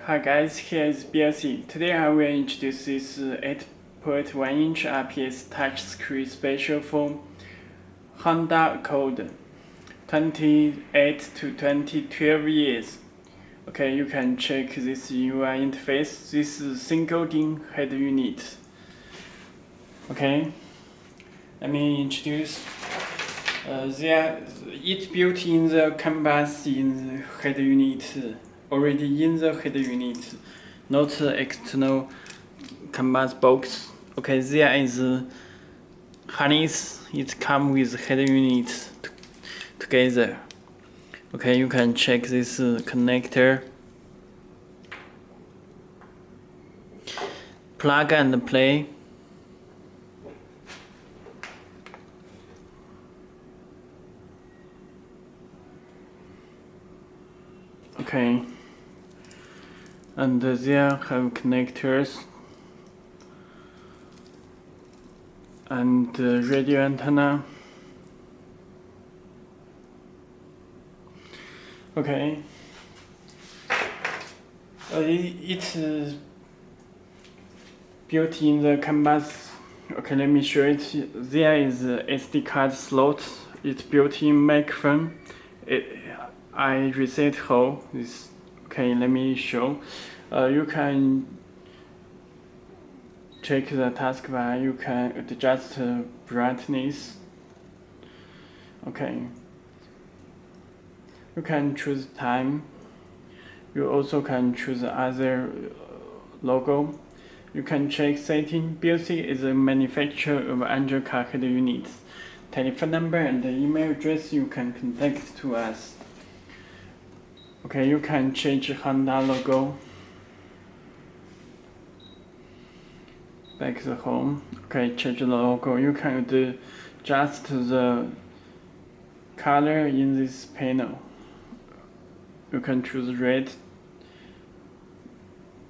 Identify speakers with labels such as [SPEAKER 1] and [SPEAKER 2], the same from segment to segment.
[SPEAKER 1] Hi guys, here is Belsee. Today I will introduce this 8.1-inch IPS touchscreen special phone Honda Accord 28 to 2012 years. Okay, you can check this UI interface. This is single DIN head unit. Okay, let me introduce. It's built in the canvas in the head unit. Already in the head unit, not external canvas box. Okay, there is harness. It comes with head unit together. Okay, you can check this connector. Plug and play. Okay. And there have connectors and radio antenna. Okay. It's built in the canvas. Okay, let me show it. There is a SD card slot. It's built in microphone. I reset hole this. Okay, let me show. You can check the taskbar. You can adjust brightness. Okay. You can choose time. You also can choose other logo. You can check setting. Belsee is a manufacturer of Android car head units. Telephone number and email address you can contact to us. Okay, you can change Honda logo. Back to home. Okay, change the logo. You can adjust the color in this panel. You can choose red,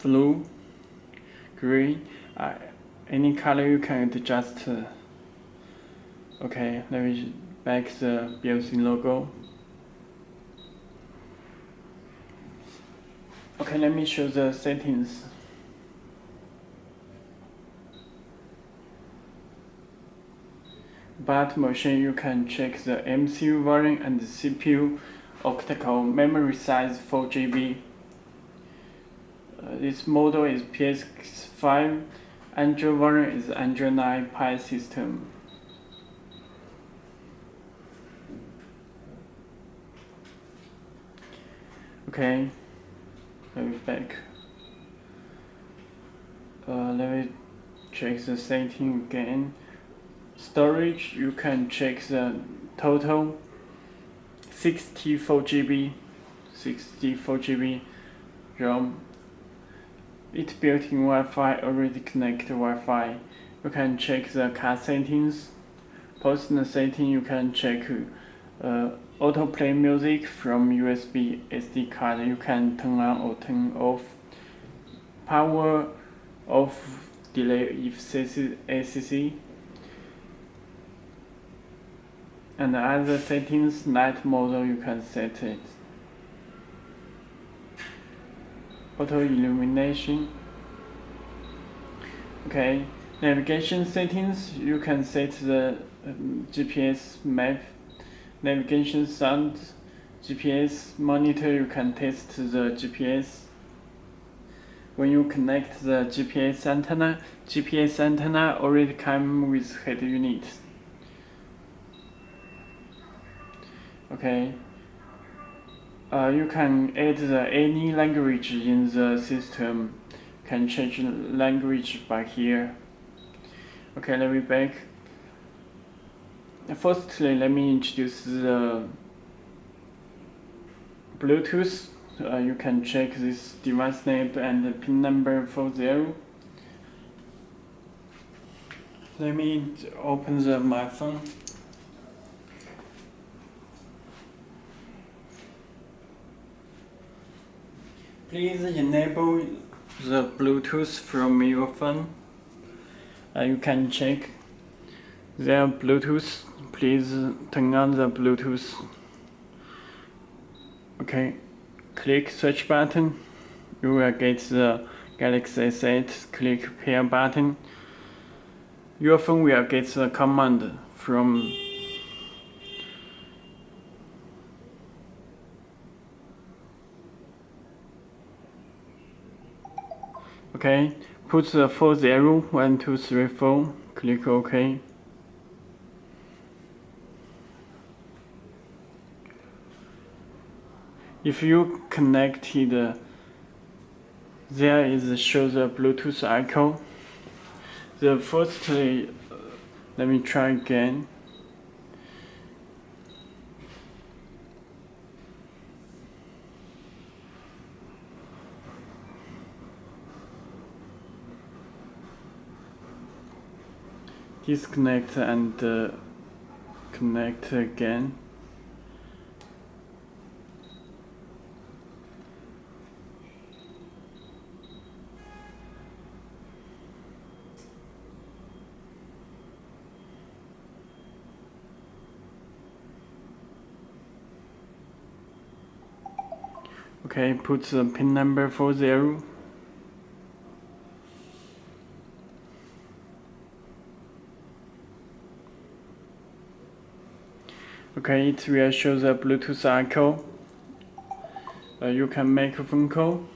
[SPEAKER 1] blue, green, any color you can adjust. Okay, let me back the Belsee logo. Okay, let me show the settings. But motion, you can check the MCU volume and the CPU octa-core memory size 4 GB. This model is PS5. Android version is Android 9 Pie system. Okay, let me back. Let me check the setting again. Storage, you can check the total 64 GB ROM. It's built-in Wi-Fi, already connected Wi-Fi. You can check the car settings. Personal setting, you can check autoplay music from USB SD card. You can turn on or turn off. Power off, delay if ACC. And other settings, night mode, you can set it. Auto illumination. Okay, navigation settings, you can set the GPS map. Navigation sound, GPS monitor, you can test the GPS. When you connect the GPS antenna already comes with head unit. Okay. You can add any language in the system. Can change language by here. Okay, let me back. Firstly, let me introduce the Bluetooth. You can check this device name and the pin number 40. Let me open my phone. Please enable the Bluetooth from your phone. You can check the Bluetooth. Please turn on the Bluetooth. Okay, click search button. you will get the Galaxy S8. Click pair button. Your phone will get the command from okay. Put the 401234. Click OK. If you connected, there is show the Bluetooth icon. Firstly, let me try again. Disconnect and connect again. Okay, put the pin number 40. Okay, it will show the Bluetooth icon. You can make a phone call.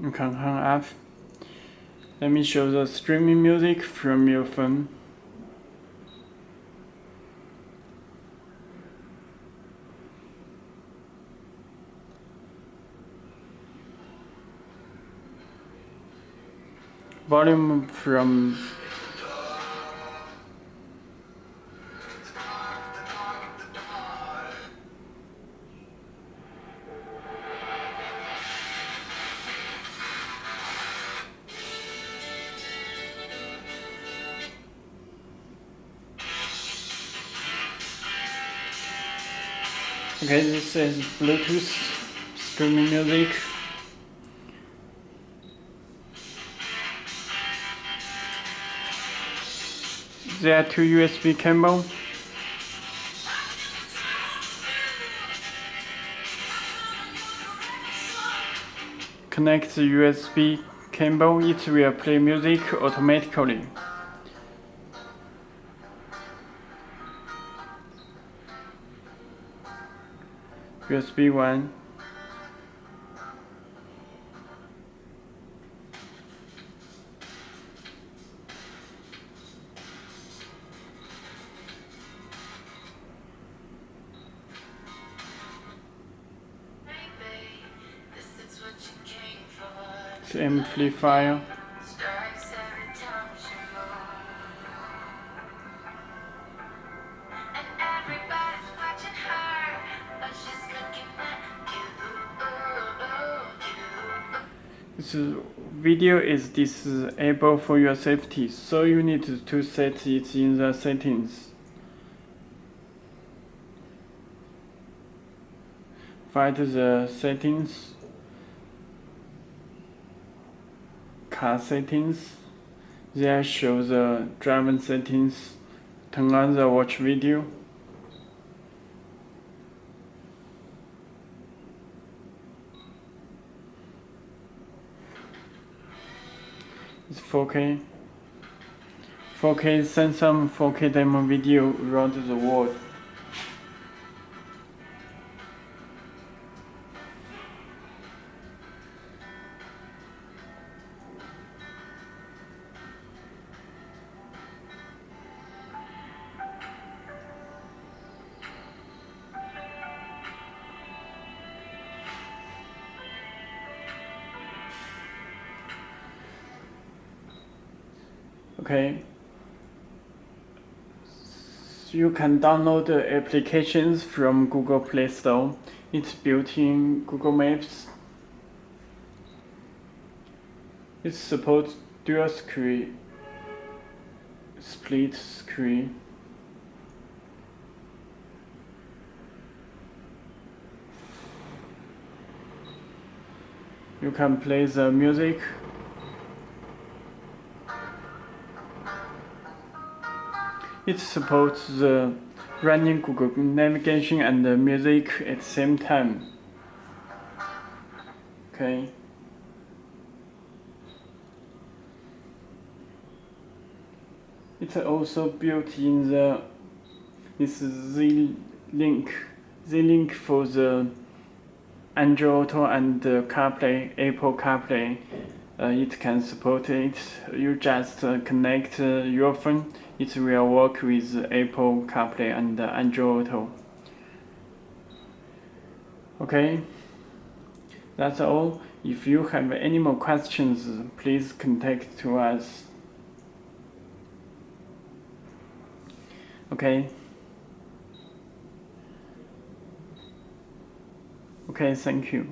[SPEAKER 1] You can hang up. Let me show the streaming music from your phone. Volume from okay, this is Bluetooth streaming music. There are two USB cables. Connect the USB cable, it will play music automatically. USB 1. The amplifier. This video is disabled for your safety, so you need to set it in the settings. Find the settings, car settings, there show the driver settings, turn on the watch video. It's 4K. 4K send some 4K demo video around the world. Okay. You can download the applications from Google Play Store. It's built in Google Maps. It supports dual screen, split screen. You can play the music It supports the running Google navigation and the music at the same time. Okay. It's also built in this Z-Link for the Android Auto and CarPlay, Apple CarPlay. It can support it. You just connect your phone. It will work with Apple CarPlay and Android Auto. Okay, that's all. If you have any more questions, please contact to us. Okay. Okay, thank you.